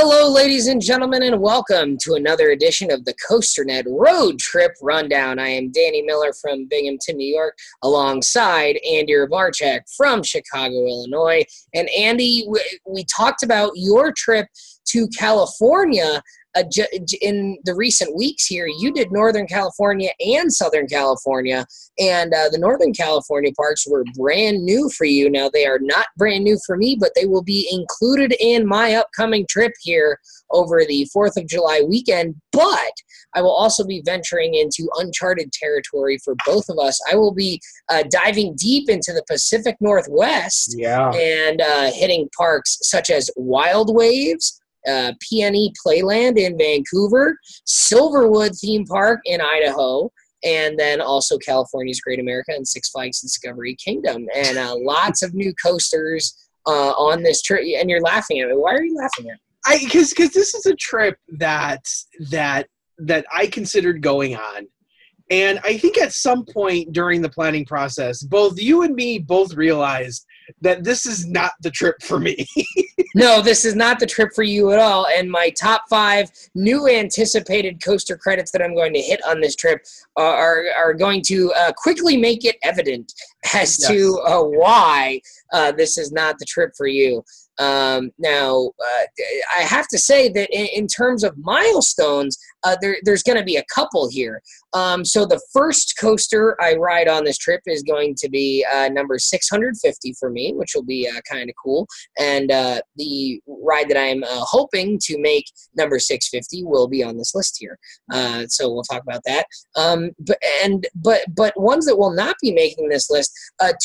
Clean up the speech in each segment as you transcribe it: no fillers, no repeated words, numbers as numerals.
Hello, ladies and gentlemen, and welcome to another edition of the COASTER-net Road Trip Rundown. I am Danny Miller from Binghamton, New York, alongside Andy Barchak from Chicago, Illinois. And Andy, we talked about your trip to California in the recent weeks here. You did Northern California and Southern California, and the Northern California parks were brand new for you. Now, they are not brand new for me, but they will be included in my upcoming trip here over the 4th of July weekend. But I will also be venturing into uncharted territory for both of us. I will be diving deep into the Pacific Northwest and hitting parks such as Wild Waves, PNE Playland in Vancouver, Silverwood Theme Park in Idaho, and then also California's Great America and Six Flags Discovery Kingdom. And lots of new coasters on this trip. And you're laughing at me. Why are you laughing at me? Because this is a trip that I considered going on. And I think at some point during the planning process, both you and me both realized that this is not the trip for me. No, this is not the trip for you at all. And my top 5 new anticipated coaster credits that I'm going to hit on this trip are going to quickly make it evident as to why this is not the trip for you. Now, I have to say that in terms of milestones, there's going to be a couple here. So the first coaster I ride on this trip is going to be number 650 for me, which will be kind of cool. And the ride that I'm hoping to make number 650 will be on this list here. So we'll talk about that. But ones that will not be making this list,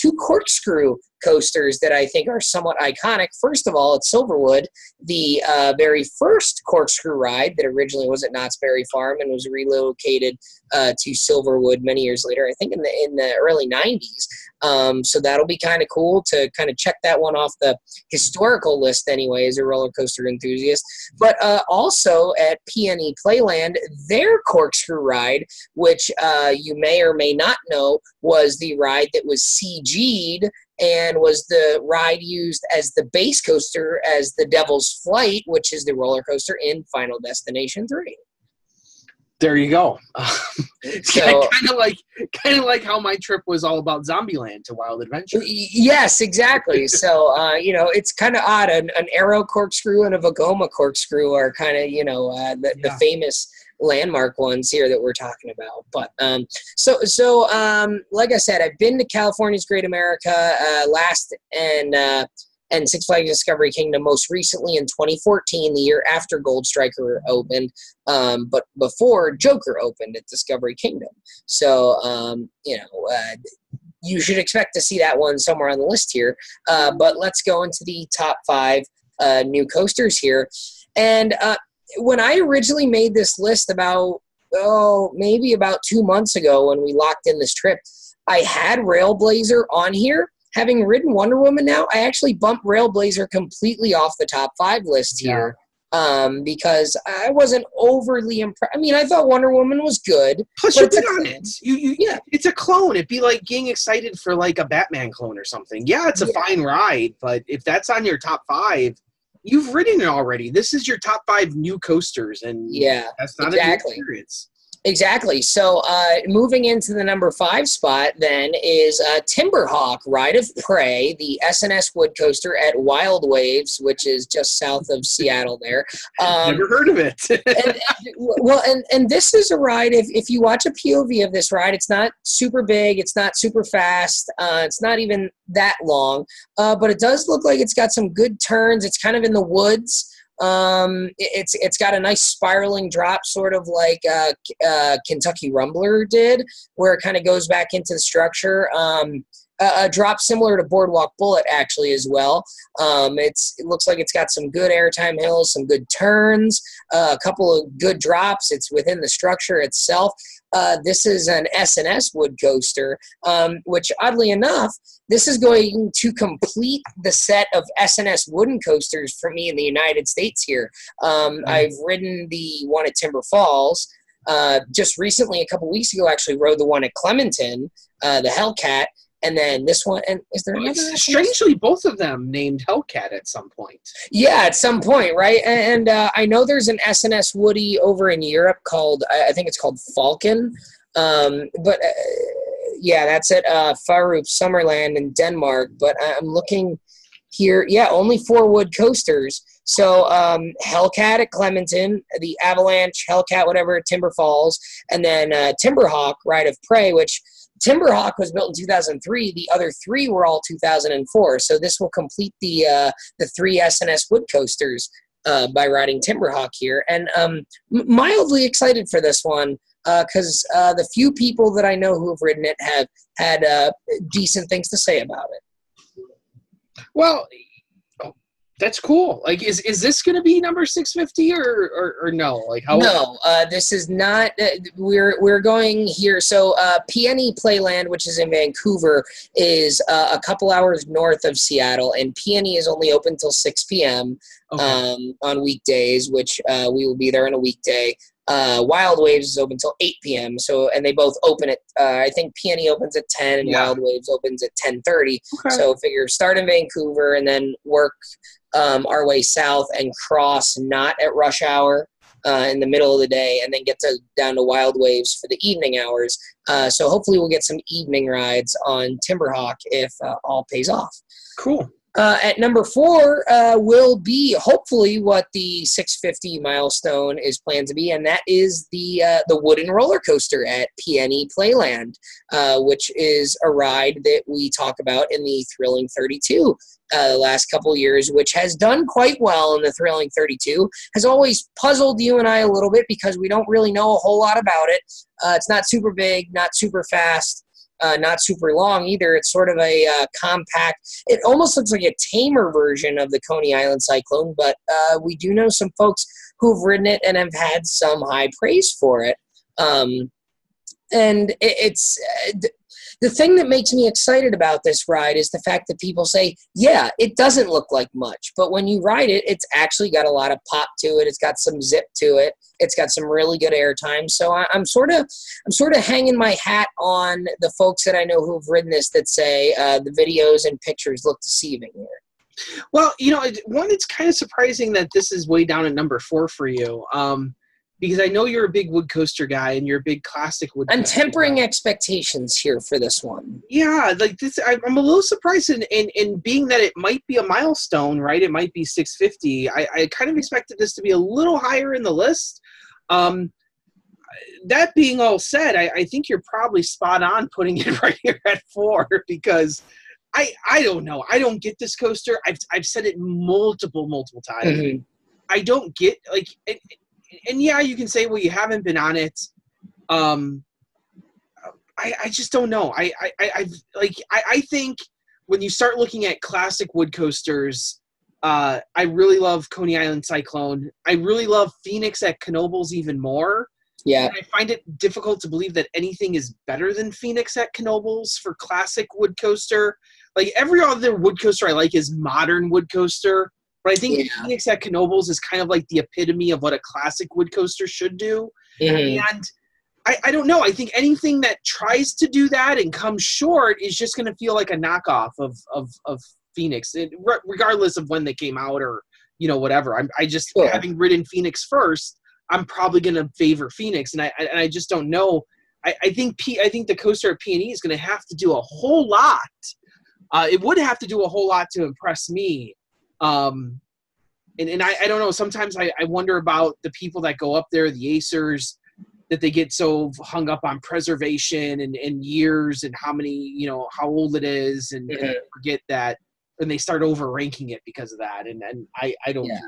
2 corkscrew coasters that I think are somewhat iconic. First of all, it's Silverwood, the very first corkscrew ride that originally was at Knott's Berry Farm and was relocated to Silverwood many years later, I think in the early 90s. So that'll be kind of cool to kind of check that one off the historical list anyway as a roller coaster enthusiast. But also at PNE Playland, their corkscrew ride, which you may or may not know, was the ride that was CG'd and was the ride used as the base coaster as the Devil's Flight, which is the roller coaster in Final Destination 3. There you go. So, kind of like how my trip was all about Zombieland to Wild Adventure. Yes, exactly. So it's kind of odd. An Arrow corkscrew and a Vagoma corkscrew are kind of the famous landmark ones here that we're talking about. But so like I said, I've been to California's Great America last and Six Flags Discovery Kingdom most recently in 2014, the year after Gold Striker opened, but before Joker opened at Discovery Kingdom. So you should expect to see that one somewhere on the list here. But let's go into the top 5 new coasters here. And when I originally made this list maybe about 2 months ago when we locked in this trip, I had Railblazer on here. Having ridden Wonder Woman now, I actually bumped Railblazer completely off the top 5 list here because I wasn't overly impressed. I mean, I thought Wonder Woman was good. Plus, you've been on it. It's a clone. It'd be like getting excited for like a Batman clone or something. Yeah, it's a fine ride, but if that's on your top 5, you've ridden it already. This is your top 5 new coasters, and that's not a new experience. Exactly. So moving into the number 5 spot then is Timberhawk Ride of Prey, the SNS wood coaster at Wild Waves, which is just south of Seattle there. Never heard of it. and this is a ride, if you watch a POV of this ride, it's not super big, it's not super fast, it's not even that long, but it does look like it's got some good turns. It's kind of in the woods. It's got a nice spiraling drop, sort of like Kentucky Rumbler did, where it kind of goes back into the structure. A drop similar to Boardwalk Bullet, actually, as well. It looks like it's got some good airtime hills, some good turns, a couple of good drops. It's within the structure itself. This is an SNS wood coaster, which, oddly enough, this is going to complete the set of SNS wooden coasters for me in the United States here. I've ridden the one at Timber Falls. Just recently, a couple weeks ago, actually rode the one at Clementon, the Hellcat. And then this one, and is there another? Strangely, both of them named Hellcat at some point. Yeah, at some point, right? And I know there's an S&S Woody over in Europe called, I think it's called Falcon. But yeah, that's at Farup Summerland in Denmark. But I'm looking here. Yeah, only 4 wood coasters. So Hellcat at Clementon, the Avalanche, Hellcat, whatever, Timber Falls, and then Timberhawk, Ride of Prey, which Timberhawk was built in 2003. The other 3 were all 2004. So this will complete the 3 S&S wood coasters by riding Timberhawk here. And mildly excited for this one because the few people that I know who have ridden it have had decent things to say about it. Well, that's cool. Like, is this going to be number 650 or no? Like, how? No, this is not. We're going here. So Peony Playland, which is in Vancouver, is a couple hours north of Seattle, and Peony is only open till 6 p.m. On weekdays, which we will be there on a weekday. Wild Waves is open till 8 p.m. So, and they both open at, I think Peony opens at 10 and Wild Waves opens at 10:30. Okay. So figure start in Vancouver and then work our way south and cross not at rush hour in the middle of the day, and then get down to Wild Waves for the evening hours. So hopefully we'll get some evening rides on Timberhawk if all pays off. Cool. At number 4 will be hopefully what the 650 milestone is planned to be, and that is the wooden roller coaster at Peony Playland, which is a ride that we talk about in the Thrilling 32 the last couple years, which has done quite well in the Thrilling 32. Has always puzzled you and I a little bit because we don't really know a whole lot about it. It's not super big, not super fast. Not super long either. It's sort of a compact. It almost looks like a tamer version of the Coney Island Cyclone, but we do know some folks who've ridden it and have had some high praise for it. And it's the thing that makes me excited about this ride is the fact that people say, yeah, it doesn't look like much, but when you ride it, it's actually got a lot of pop to it. It's got some zip to it. It's got some really good airtime. So I'm sort of hanging my hat on the folks that I know who've ridden this that say the videos and pictures look deceiving here. Well, one, it's kind of surprising that this is way down at number 4 for you. Because I know you're a big wood coaster guy and you're a big classic wood coaster I'm tempering guy. Expectations here for this one. Yeah, like this, I'm a little surprised in being that it might be a milestone, right? It might be 650. I kind of expected this to be a little higher in the list. That being all said, I think you're probably spot on putting it right here at 4 because I don't know. I don't get this coaster. I've said it multiple times. Mm-hmm. I don't get, like... And yeah, you can say, well, you haven't been on it. I just don't know. I think when you start looking at classic wood coasters, I really love Coney Island Cyclone. I really love Phoenix at Knoebels even more. Yeah. And I find it difficult to believe that anything is better than Phoenix at Knoebels for classic wood coaster. Like every other wood coaster I like is modern wood coaster. But I think Phoenix at Knoebels is kind of like the epitome of what a classic wood coaster should do. Mm-hmm. And I don't know. I think anything that tries to do that and comes short is just going to feel like a knockoff of Phoenix, regardless of when they came out or, whatever. I just, having ridden Phoenix first, I'm probably going to favor Phoenix. And I just don't know. I think the coaster at P&E is going to have to do a whole lot. It would have to do a whole lot to impress me. And I don't know, sometimes I wonder about the people that go up there, the Acers, that they get so hung up on preservation and years and how many, how old it is and forget that, and they start overranking it because of that. And I don't do that.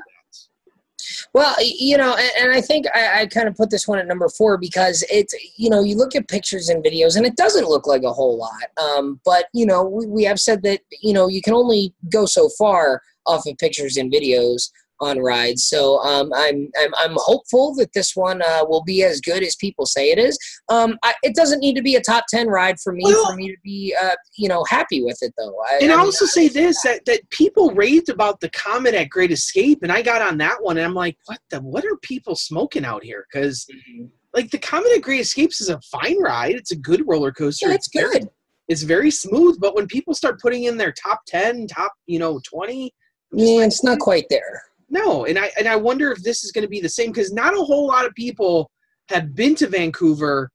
Well, and I think I kind of put this one at number 4 because it's, you look at pictures and videos and it doesn't look like a whole lot. But, we have said that, you can only go so far off of pictures and videos on rides. So I'm hopeful that this one will be as good as people say it is. It doesn't need to be a top 10 ride for me to be happy with it though. I also say this that people raved about the Comet at Great Escape, and I got on that one and I'm like, what are people smoking out here? Because like the Comet at Great Escapes is a fine ride. It's a good roller coaster. Yeah, it's good. is very smooth, but when people start putting in their top 10, top 20, yeah, it's not quite there. No, and I wonder if this is going to be the same, because not a whole lot of people have been to Vancouver,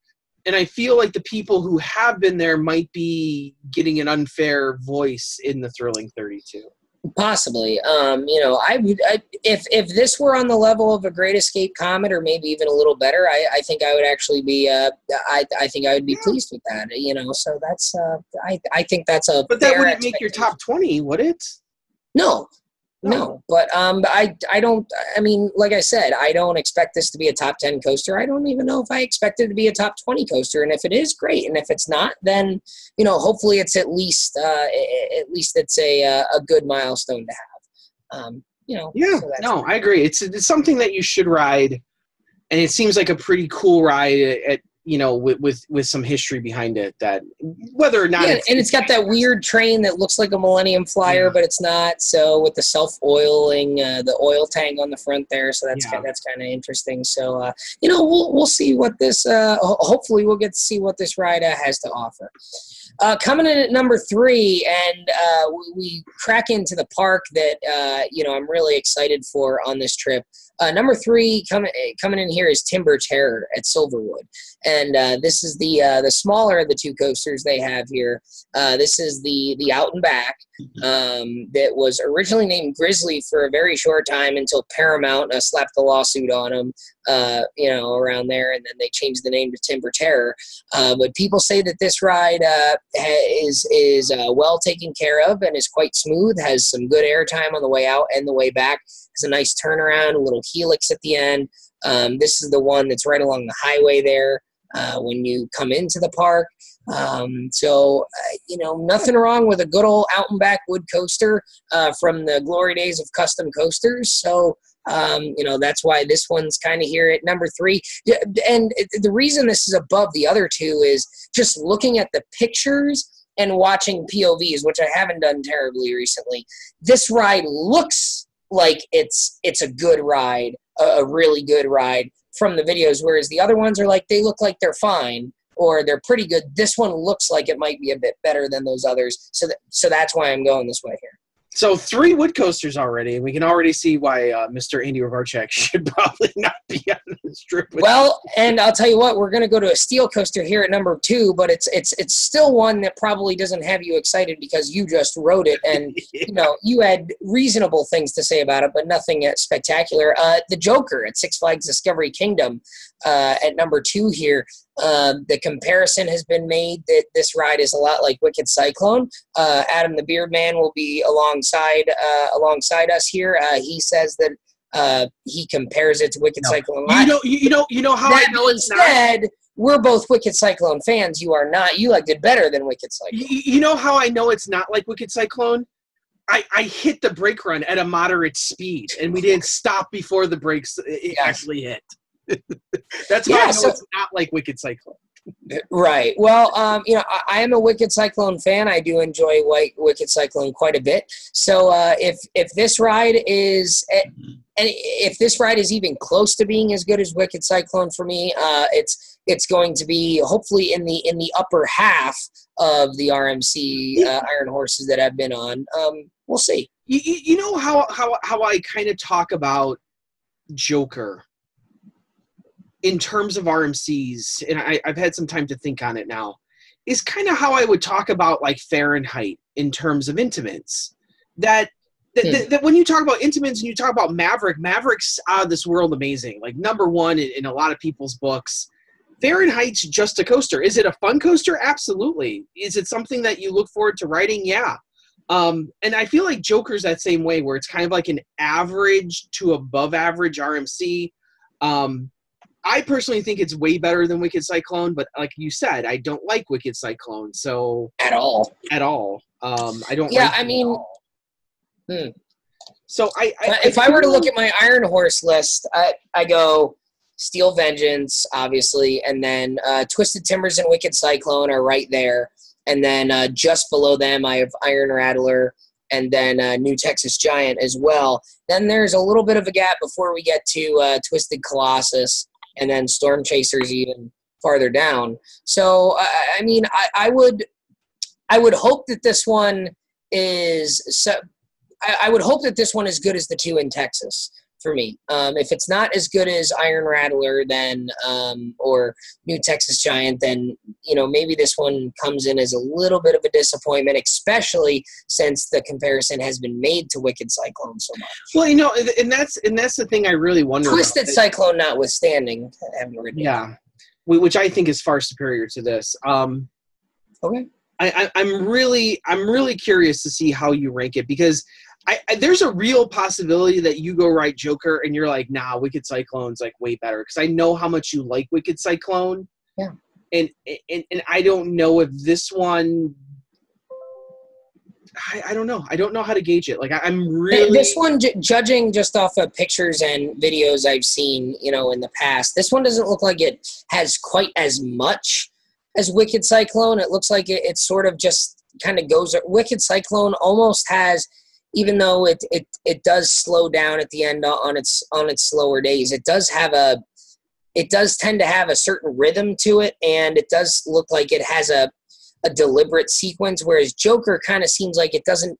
and I feel like the people who have been there might be getting an unfair voice in the Thrilling 32. Possibly. If this were on the level of a Great Escape Comet, or maybe even a little better, I think I would actually be. I think I would be pleased with that. So that's. I think that's a. But that wouldn't make your top 20, would it? No, but I don't. I mean, like I said, I don't expect this to be a top 10 coaster. I don't even know if I expect it to be a top 20 coaster. And if it is, great. And if it's not, then hopefully it's at least it's a good milestone to have. Yeah. So no, I agree. It's something that you should ride, and it seems like a pretty cool ride at with some history behind it, that whether or not it's got that weird train that looks like a Millennium Flyer, but it's not. So with the self-oiling, the oil tank on the front there, so that's kind of interesting. So we'll see what this. Hopefully, we'll get to see what this ride has to offer. Coming in at number 3, and we crack into the park that I'm really excited for on this trip. Number 3 coming in here is Timber Terror at Silverwood, and this is the smaller of the 2 coasters they have here. This is the Out and Back that was originally named Grizzly for a very short time until Paramount slapped the lawsuit on them, around there, and then they changed the name to Timber Terror. But people say that this ride is well taken care of and is quite smooth, has some good airtime on the way out and the way back. It's a nice turnaround, a little helix at the end. This is the one that's right along the highway there when you come into the park. Nothing wrong with a good old out and back wood coaster from the glory days of custom coasters. So, that's why this one's kind of here at number 3. And the reason this is above the other 2 is just looking at the pictures and watching POVs, which I haven't done terribly recently. This ride looks like it's a good ride, a really good ride from the videos, whereas the other ones are like, they look like they're fine or they're pretty good. This one looks like it might be a bit better than those others, so that's why I'm going this way here. So 3 wood coasters already, and we can already see why Mr. Andy Rovarchek should probably not be on this trip. And I'll tell you what, we're going to go to a steel coaster here at number 2, but it's still one that probably doesn't have you excited because you just rode it, and you had reasonable things to say about it, but nothing spectacular. The Joker at Six Flags Discovery Kingdom at number 2 here. The comparison has been made that this ride is a lot like Wicked Cyclone. Adam the Beard Man will be alongside us here. He says that he compares it to Wicked Cyclone. You know how I know it's not. We're both Wicked Cyclone fans. You are not. You liked it better than Wicked Cyclone. You know how I know it's not like Wicked Cyclone? I hit the brake run at a moderate speed, and we didn't stop before the brakes actually hit. That's why I know it's not like Wicked Cyclone. Right. Well, I am a Wicked Cyclone fan. I do enjoy Wicked Cyclone quite a bit. So if this ride is even close to being as good as Wicked Cyclone for me, it's going to be hopefully in the upper half of the RMC Iron Horses that I've been on. We'll see. You know how I kind of talk about Joker in terms of RMCs, and I've had some time to think on it now, is kind of how I would talk about like Fahrenheit in terms of intimates. That when you talk about intimates and you talk about Maverick's out of this world amazing. Like number 1 in a lot of people's books. Fahrenheit's just a coaster. Is it a fun coaster? Absolutely. Is it something that you look forward to riding? Yeah. And I feel like Joker's that same way, where it's kind of like an average to above average RMC. I personally think it's way better than Wicked Cyclone, but like you said, I don't like Wicked Cyclone, so at all. I don't. Yeah, like I mean, so if I were to look at my Iron Horse list, I go Steel Vengeance, obviously, and then Twisted Timbers and Wicked Cyclone are right there, and then just below them I have Iron Rattler, and then New Texas Giant as well. Then there's a little bit of a gap before we get to Twisted Colossus, and then Storm Chasers even farther down. So, I mean, I would I would hope that this one is I would hope that this one is good as the two in Texas for me. If it's not as good as Iron Rattler, then or New Texas Giant, then maybe this one comes in as a little bit of a disappointment, especially since the comparison has been made to Wicked Cyclone so much. Well, and that's the thing I really wonder. Twisted Cyclone notwithstanding, I haven't written it. Which I think is far superior to this. Okay. I'm really curious to see how you rank it, because there's a real possibility that you go ride Joker and you're like, nah, Wicked Cyclone's like way better, because I know how much you like Wicked Cyclone. Yeah. And I don't know if this one. I don't know. I don't know how to gauge it. Like I'm really this one, judging just off of pictures and videos I've seen, in the past, this one doesn't look like it has quite as much as Wicked Cyclone. It looks like it sort of just kind of goes. Wicked Cyclone almost has, even though it does slow down at the end on its slower days, it does tend to have a certain rhythm to it, and it does look like it has a deliberate sequence, whereas Joker kind of seems like it doesn't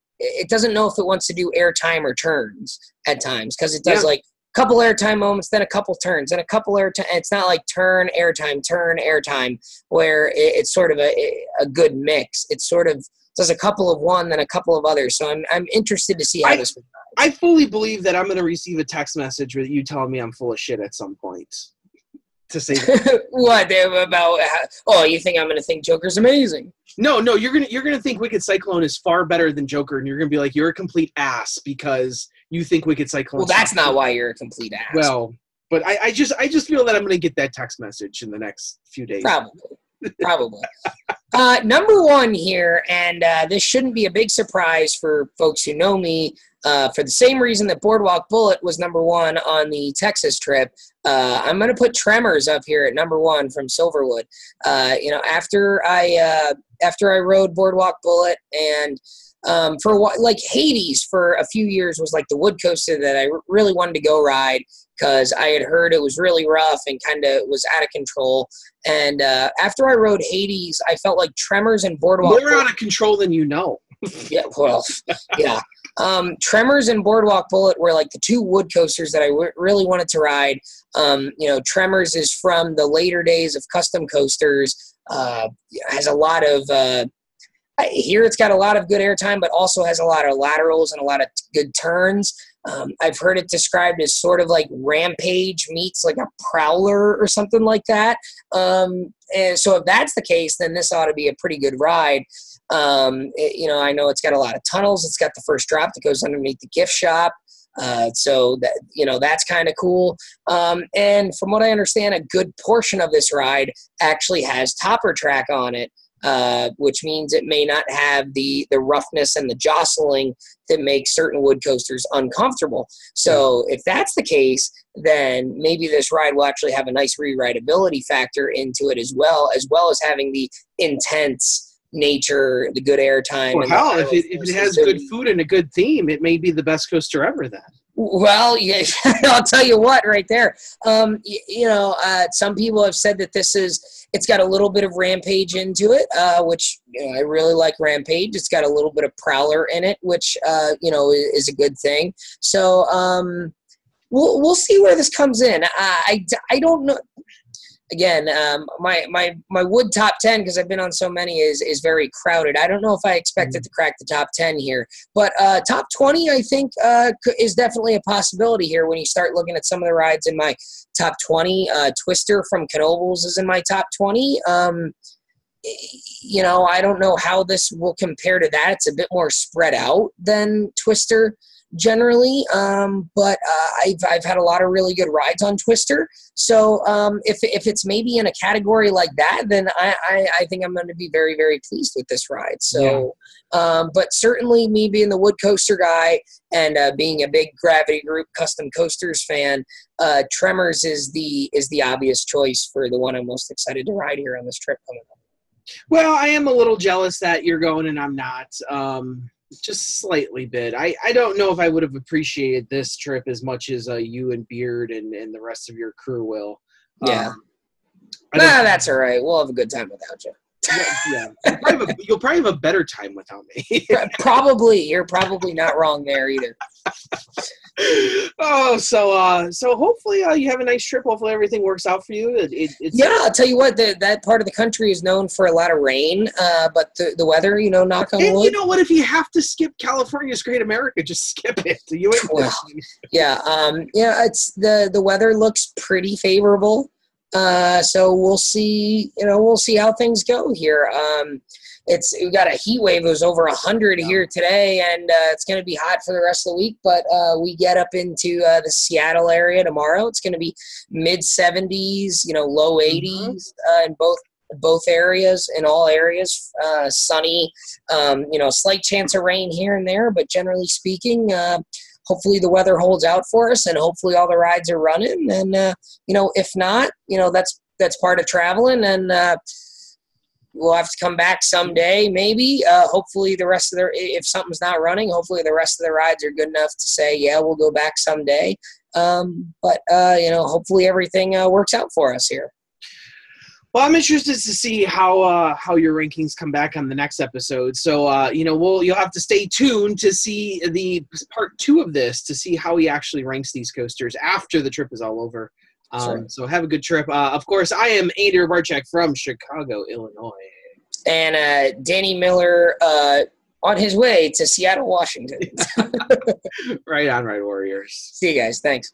know if it wants to do airtime or turns at times, because it does like a couple airtime moments, then a couple turns, then a couple airtime. It's not like turn airtime, where it's sort of a good mix. It's sort of does a couple of one, then a couple of others. So I'm interested to see how this. I fully believe that I'm going to receive a text message with you telling me I'm full of shit at some point. To say that. What about? You think I'm going to think Joker's amazing? No, you're gonna think Wicked Cyclone is far better than Joker, and you're gonna be like, you're a complete ass because you think Wicked Cyclone. Well, that's not why you're a complete ass. Well, but I just feel that I'm gonna get that text message in the next few days. Probably. Number one here, and this shouldn't be a big surprise for folks who know me, for the same reason that Boardwalk Bullet was number one on the Texas trip. I'm going to put Tremors up here at number one from Silverwood. After I rode Boardwalk Bullet, and for a while, like Hades for a few years was like the wood coaster that I really wanted to go ride, because I had heard it was really rough and kind of was out of control. And after I rode Hades, I felt like Tremors and Boardwalk Bullet. More out of control than you know. Yeah, well, yeah. Tremors and Boardwalk Bullet were like the two wood coasters that I really wanted to ride. Tremors is from the later days of custom coasters. Has a lot of I hear it's got a lot of good airtime, but also has a lot of laterals and a lot of good turns. I've heard it described as sort of like Rampage meets like a Prowler or something like that. And so if that's the case, then this ought to be a pretty good ride. I know it's got a lot of tunnels. It's got the first drop that goes underneath the gift shop. So that, that's kind of cool. And from what I understand, a good portion of this ride actually has topper track on it. Which means it may not have the roughness and the jostling that makes certain wood coasters uncomfortable. So if that's the case, then maybe this ride will actually have a nice rewritability factor into it as well as having the intense nature, the good airtime. Well, hell, if it has good food and a good theme, it may be the best coaster ever then. Well, yeah, I'll tell you what, right there. Some people have said that it's got a little bit of Rampage into it, which I really like Rampage. It's got a little bit of Prowler in it, which is a good thing. So we'll see where this comes in. I don't know. Again, my wood top 10, because I've been on so many, is very crowded. I don't know if I expect it to crack the top 10 here, but top 20 I think is definitely a possibility here when you start looking at some of the rides in my top 20. Twister from Knoebels is in my top 20. I don't know how this will compare to that. It's a bit more spread out than Twister generally, but I've had a lot of really good rides on Twister. So if it's maybe in a category like that, then I think I'm going to be very, very pleased with this ride. So, but certainly me being the wood coaster guy and being a big Gravity Group custom coasters fan, Tremors is the obvious choice for the one I'm most excited to ride here on this trip coming up. Well, I am a little jealous that you're going and I'm not. Just slightly bit. I don't know if I would have appreciated this trip as much as you and Beard and the rest of your crew will. Yeah. That's all right. We'll have a good time without you. Yeah, you'll probably have a better time without me. Probably. You're probably not wrong there either. Oh, so hopefully you have a nice trip. Hopefully everything works out for you. I'll tell you what, that part of the country is known for a lot of rain, but the weather, knock on wood. And you know what? If you have to skip California's Great America, just skip it. It's the weather looks pretty favorable. So we'll see, we'll see how things go here. We've got a heat wave. It was over 100 here today, and it's going to be hot for the rest of the week. But we get up into the Seattle area tomorrow. It's going to be mid 70s, low 80s in both areas, in all areas. Sunny, slight chance of rain here and there, but generally speaking, hopefully the weather holds out for us, and hopefully all the rides are running. And if not, that's part of traveling, and we'll have to come back someday, maybe. Hopefully if something's not running, hopefully the rest of the rides are good enough to say, yeah, we'll go back someday. But hopefully everything works out for us here. Well, I'm interested to see how your rankings come back on the next episode. So, you'll have to stay tuned to see the part 2 of this, to see how he actually ranks these coasters after the trip is all over. So have a good trip. Of course, I am Andy Barchak from Chicago, Illinois. And Danny Miller on his way to Seattle, Washington. Right on, Right Warriors. See you guys. Thanks.